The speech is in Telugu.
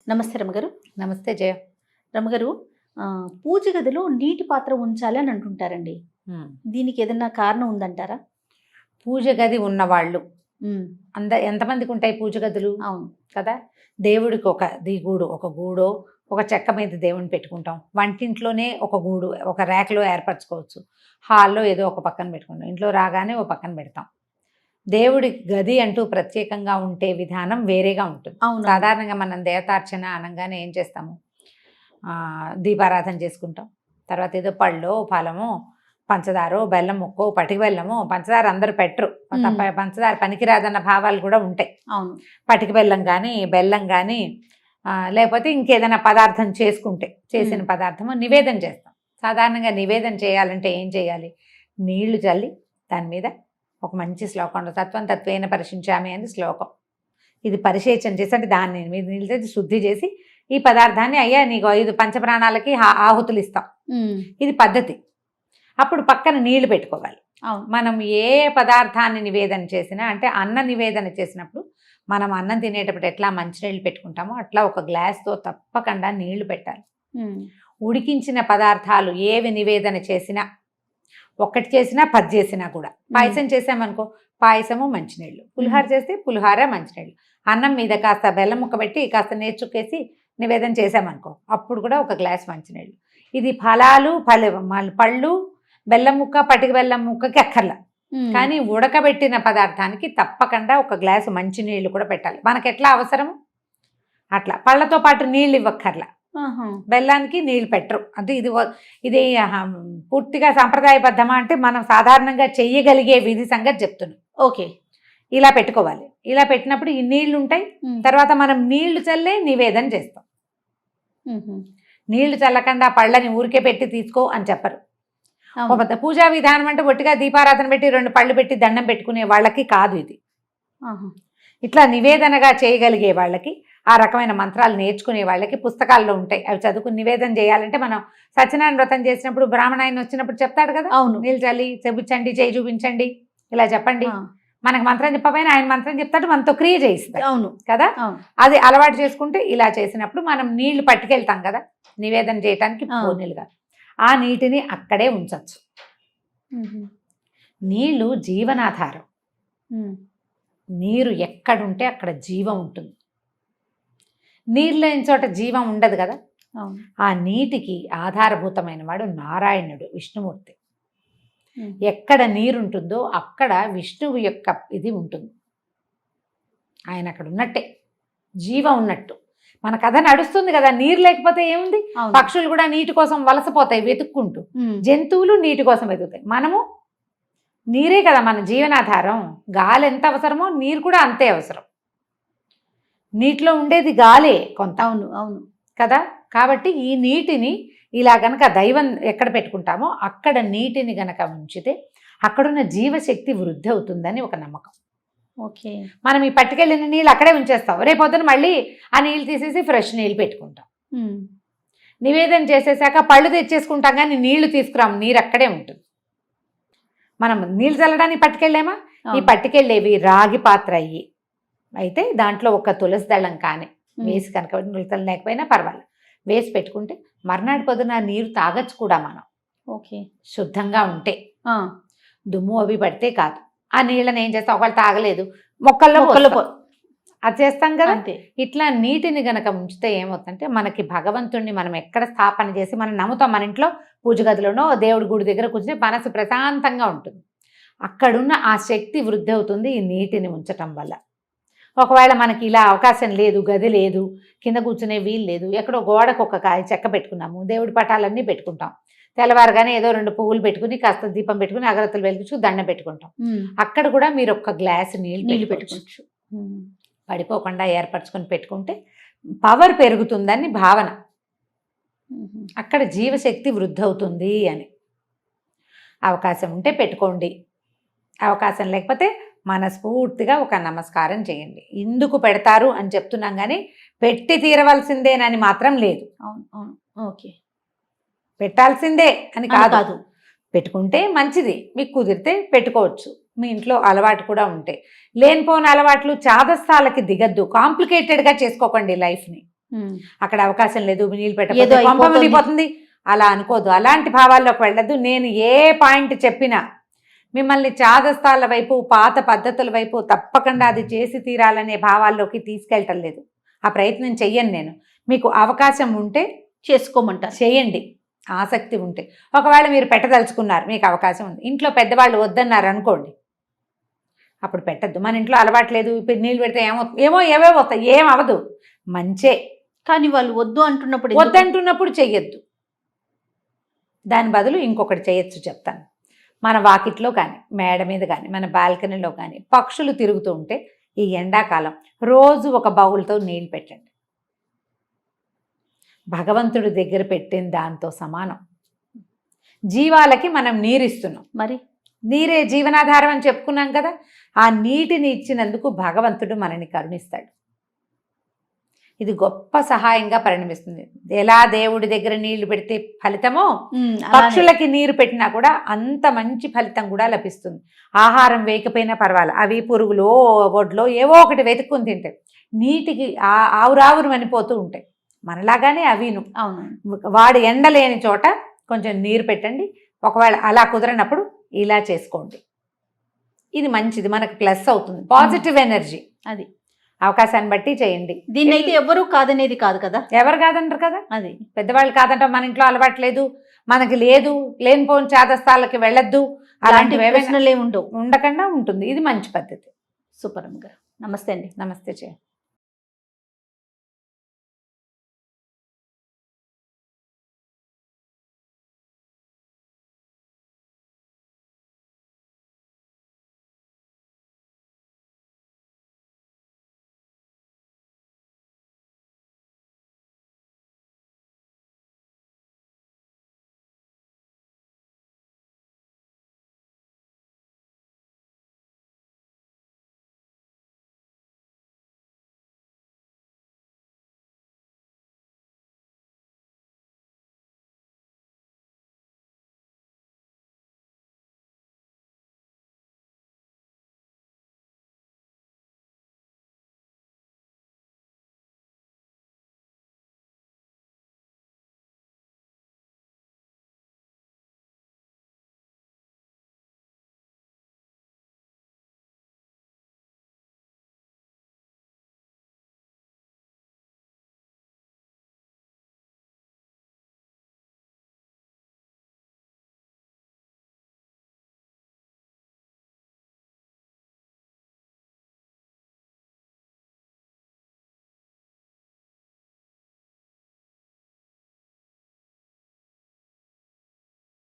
నమస్తే రమగారు. నమస్తే జయ. రమగారు, పూజ గదిలో నీటి పాత్ర ఉంచాలి అని అంటుంటారండి. దీనికి ఏదైనా కారణం ఉందంటారా? పూజ గది ఉన్నవాళ్ళు హ్మ్. ఎంతమందికి ఉంటాయి పూజ గదులు? అవును. కదా, దేవుడికి ఒక దిగూడు, ఒక గూడో, ఒక చెక్క మీద దేవుని పెట్టుకుంటాం. వంటింట్లోనే ఒక గూడు, ఒక ర్యాక్లో ఏర్పరచుకోవచ్చు. హాల్లో ఏదో ఒక పక్కన పెట్టుకుంటాం. ఇంట్లో రాగానే ఒక పక్కన పెడతాం. దేవుడి గది అంటూ ప్రత్యేకంగా ఉంటే విధానం వేరేగా ఉంటుంది. అవును. సాధారణంగా మనం దేవతార్చన అనగానే ఏం చేస్తాము? దీపారాధన చేసుకుంటాం. తర్వాత ఏదో పళ్ళో ఫలమో పంచదారో బెల్లం ముక్కో పటిక బెల్లమో, పంచదార అందరూ పెట్టరు, పంచదార పనికిరాదన్న భావాలు కూడా ఉంటాయి. అవును. పటిక బెల్లం కానీ బెల్లం కానీ లేకపోతే ఇంకేదైనా పదార్థం చేసిన పదార్థము నివేదన చేస్తాం. సాధారణంగా నివేదన చేయాలంటే ఏం చేయాలి? నీళ్లు చల్లి దాని మీద ఒక మంచి శ్లోకం, తత్వం తత్వేన పరిశించామి అని శ్లోకం. ఇది పరిశేచన చేసి, అంటే దాన్ని మీద నీళ్ళు శుద్ధి చేసి ఈ పదార్థాన్ని అయ్యా నీకు 5 పంచప్రాణాలకి ఆహుతులు ఇస్తాం. ఇది పద్ధతి. అప్పుడు పక్కన నీళ్లు పెట్టుకోవాలి. మనం ఏ పదార్థాన్ని నివేదన చేసినా, అంటే అన్న నివేదన చేసినప్పుడు మనం అన్నం తినేటప్పుడు ఎట్లా మంచినీళ్ళు పెట్టుకుంటామో అట్లా ఒక గ్లాస్తో తప్పకుండా నీళ్లు పెట్టాలి. ఉడికించిన పదార్థాలు ఏవి నివేదన చేసినా, ఒక్కటి చేసినా 10 చేసినా కూడా, పాయసం చేసామనుకో పాయసము మంచినీళ్ళు, పులిహార చేస్తే పులిహార మంచినీళ్ళు, అన్నం మీద కాస్త బెల్లం ముక్క పెట్టి కాస్త నేర్చుకేసి నివేదన చేసామనుకో అప్పుడు కూడా ఒక గ్లాస్ మంచినీళ్ళు. ఇది ఫలాలు పళ్ళు బెల్లం ముక్క పటిక బెల్లం ముక్కకి అక్కర్లా, కానీ ఉడకబెట్టిన పదార్థానికి తప్పకుండా ఒక గ్లాసు మంచినీళ్ళు కూడా పెట్టాలి. మనకి ఎట్లా అవసరము అట్లా. పళ్ళతో పాటు నీళ్ళు ఇవ్వక్కర్లా, బెల్లానికి నీళ్ళు పెట్టరు. అంటే ఇది పూర్తిగా సాంప్రదాయబద్ధమా అంటే మనం సాధారణంగా చెయ్యగలిగే విధి సంగతి చెప్తున్నాం. ఓకే, ఇలా పెట్టుకోవాలి. ఇలా పెట్టినప్పుడు ఈ నీళ్లు ఉంటాయి. తర్వాత మనం నీళ్లు చల్లే నివేదన చేస్తాం. నీళ్లు చల్లకుండా పళ్ళని ఊరికే పెట్టి తీసుకో అని చెప్పరు. పూజా విధానం అంటే ఒట్టిగా దీపారాధన పెట్టి 2 పళ్ళు పెట్టి దండం పెట్టుకునే వాళ్ళకి కాదు ఇది. ఇట్లా నివేదనగా చేయగలిగే వాళ్ళకి, ఆ రకమైన మంత్రాలు నేర్చుకునే వాళ్ళకి పుస్తకాల్లో ఉంటాయి. అవి చదువుకుని నివేదన చేయాలంటే, మనం సత్యనారాయణ వ్రతం చేసినప్పుడు బ్రాహ్మణ ఆయన వచ్చినప్పుడు చెప్తాడు కదా, అవును, నీళ్ళు చల్లి చెబుచ్చండి, చేయి చూపించండి, ఇలా చెప్పండి. మనకు మంత్రం చెప్పకపోయినా ఆయన మంత్రం చెప్తాడు, మనతో క్రియ చేయిస్తాడు. అవును కదా, అది అలవాటు చేసుకుంటే ఇలా చేసినప్పుడు మనం నీళ్లు పట్టుకెళ్తాం కదా నివేదన చేయటానికి, పూర్ణిలుగా ఆ నీటిని అక్కడే ఉంచవచ్చు. నీళ్లు జీవనాధారం. నీరు ఎక్కడుంటే అక్కడ జీవం ఉంటుంది. నీరు లేని చోట జీవం ఉండదు కదా. ఆ నీటికి ఆధారభూతమైన వాడు నారాయణుడు, విష్ణుమూర్తి. ఎక్కడ నీరుంటుందో అక్కడ విష్ణువు యొక్క ఇది ఉంటుంది. ఆయన అక్కడ ఉన్నట్టే, జీవం ఉన్నట్టు. మన కథ నడుస్తుంది కదా. నీరు లేకపోతే ఏముంది? పక్షులు కూడా నీటి కోసం వలసపోతాయి వెతుక్కుంటూ, జంతువులు నీటి కోసం వెతుకుతాయి. మనము నీరే కదా మన జీవనాధారం. గాలి ఎంత అవసరమో నీరు కూడా అంతే అవసరం. నీటిలో ఉండేది గాలే కొంత. అవును అవును కదా. కాబట్టి ఈ నీటిని ఇలా గనక దైవం ఎక్కడ పెట్టుకుంటామో అక్కడ నీటిని గనక ఉంచితే అక్కడున్న జీవశక్తి వృద్ధి అవుతుందని ఒక నమ్మకం. ఓకే, మనం ఈ పట్టుకెళ్ళిన నీళ్ళు అక్కడే ఉంచేస్తాం. రేపొద్దున మళ్ళీ ఆ నీళ్ళు తీసేసి ఫ్రెష్ నీళ్ళు పెట్టుకుంటాం. నివేదన చేసేసాక పళ్ళు తెచ్చేసుకుంటాం, కానీ నీళ్లు తీసుకురాము. నీరు అక్కడే ఉంటుంది. మనం నీళ్ళు చల్లడానికి పట్టుకెళ్ళామా? ఈ పట్టుకెళ్ళేవి రాగి పాత్ర అయ్యి అయితే దాంట్లో ఒక తులసి దళం కానీ వేసి కనుక, నులతలు లేకపోయినా పర్వాలేదు, వేసి పెట్టుకుంటే మర్నాడు పొద్దున నీరు తాగచ్చు కూడా మనం. ఓకే, శుద్ధంగా ఉంటే. దుమ్ము అవి పడితే కాదు. ఆ నీళ్ళని ఏం చేస్తాం? ఒకళ్ళు తాగలేదు, మొక్కల్లో అది చేస్తాం కదా. ఇట్లా నీటిని గనక ఉంచితే ఏమవుతుందంటే, మనకి భగవంతుడిని మనం ఎక్కడ స్థాపన చేసి మనం నమ్ముతాం. మన ఇంట్లో పూజ గదిలోనో దేవుడి గుడి దగ్గర కూర్చుని మనసు ప్రశాంతంగా ఉంటుంది. అక్కడున్న ఆ శక్తి వృద్ధి అవుతుంది ఈ నీటిని ఉంచటం వల్ల. ఒకవేళ మనకి ఇలా అవకాశం లేదు, గది లేదు, కింద కూర్చునే వీలు లేదు, ఎక్కడో గోడకు ఒక కాయ చెక్క పెట్టుకున్నాము, దేవుడి పటాలన్నీ పెట్టుకుంటాం. తెల్లవారుగానే ఏదో 2 పువ్వులు పెట్టుకుని కాస్త దీపం పెట్టుకుని అగరత్తులు వెలిగించు దండం పెట్టుకుంటాం. అక్కడ కూడా మీరు ఒక గ్లాసు నీళ్ళు పెట్టుకోవచ్చు. పడిపోకుండా ఏర్పరచుకొని పెట్టుకుంటే పవర్ పెరుగుతుందని భావన. అక్కడ జీవశక్తి వృద్ధి అవుతుంది అని. అవకాశం ఉంటే పెట్టుకోండి, అవకాశం లేకపోతే మనస్ఫూర్తిగా ఒక నమస్కారం చేయండి. ఇందుకు పెడతారు అని చెప్తున్నాం, కానీ పెట్టి తీరవలసిందేనని మాత్రం లేదు. ఓకే, పెట్టాల్సిందే అని కాదు. పెట్టుకుంటే మంచిది, మీకు కుదిరితే పెట్టుకోవచ్చు. మీ ఇంట్లో అలవాటు కూడా ఉంటే. లేనిపోని అలవాట్లు చాదస్తాలకి దిగద్దు, కాంప్లికేటెడ్గా చేసుకోకండి లైఫ్ని. అక్కడ అవకాశం లేదు, నీళ్ళు ఏదో పెట్టకపోతే కొంప అయిపోతుంది. మునిగిపోతుంది అలా అనుకోదు. అలాంటి భావాల్లోకి వెళ్ళదు. నేను ఏ పాయింట్ చెప్పినా మిమ్మల్ని చాదస్తాల వైపు, పాత పద్ధతుల వైపు తప్పకుండా అది చేసి తీరాలనే భావాల్లోకి తీసుకెళ్ళటం లేదు. ఆ ప్రయత్నం చెయ్యను నేను. మీకు అవకాశం ఉంటే చేసుకోమంటారు. చేయండి, ఆసక్తి ఉంటే. ఒకవేళ మీరు పెట్టదలుచుకున్నారు, మీకు అవకాశం ఉంది, ఇంట్లో పెద్దవాళ్ళు వద్దన్నారు అనుకోండి, అప్పుడు పెట్టద్దు. మన ఇంట్లో అలవాట్లేదు, ఇప్పుడు నీళ్ళు పెడితే ఏవేవో వస్తాయి, ఏం అవ్వదు, మంచే. కానీ వాళ్ళు వద్దు అంటున్నప్పుడు ఎందుకు? వద్దంటున్నప్పుడు చెయ్యొద్దు. దాని బదులు ఇంకొకటి చేయొచ్చు, చెప్తాను. మన వాకిట్లో కానీ, మేడ మీద కానీ, మన బాల్కనీలో కానీ పక్షులు తిరుగుతూ ఉంటే ఈ ఎండాకాలం రోజు ఒక బౌల్తో నీళ్ళు పెట్టండి. భగవంతుడి దగ్గర పెట్టిన దాంతో సమానం. జీవాలకి మనం నీరిస్తున్నాం, మరి నీరే జీవనాధారం అని చెప్పుకున్నాం కదా. ఆ నీటిని ఇచ్చినందుకు భగవంతుడు మనని కరుణిస్తాడు. ఇది గొప్ప సహాయంగా పరిణమిస్తుంది. ఎలా దేవుడి దగ్గర నీళ్లు పెడితే ఫలితమో, పక్షులకి నీరు పెట్టినా కూడా అంత మంచి ఫలితం కూడా లభిస్తుంది. ఆహారం వేయకపోయినా పర్వాలేదు, అవి పురుగులో ఒడ్లో ఏవో ఒకటి వెతుక్కుని తింటాయి. నీటికి ఆవురావురు మనిపోతూ ఉంటాయి. మనలాగానే అవిను. అవును. వాడు ఎండలేని చోట కొంచెం నీరు పెట్టండి. ఒకవేళ అలా కుదరనప్పుడు ఇలా చేసుకోండి. ఇది మంచిది, మనకు ప్లస్ అవుతుంది, పాజిటివ్ ఎనర్జీ. అది అవకాశాన్ని బట్టి చేయండి. దీన్ని అయితే ఎవరు కాదనేది కాదు కదా. ఎవరు కాదంటారు కదా. అది పెద్దవాళ్ళు కాదంట, మన ఇంట్లో అలవాట్లేదు, మనకి లేదు, లేనిపోని చాదస్తాలకి వెళ్ళొద్దు, అలాంటివి ఏమైనా ప్రశ్నలే ఉండవు. ఉండకుండా ఉంటుంది. ఇది మంచి పద్ధతి. సూపర్ అమ్మ గారు. నమస్తే అండి. నమస్తే చేయండి.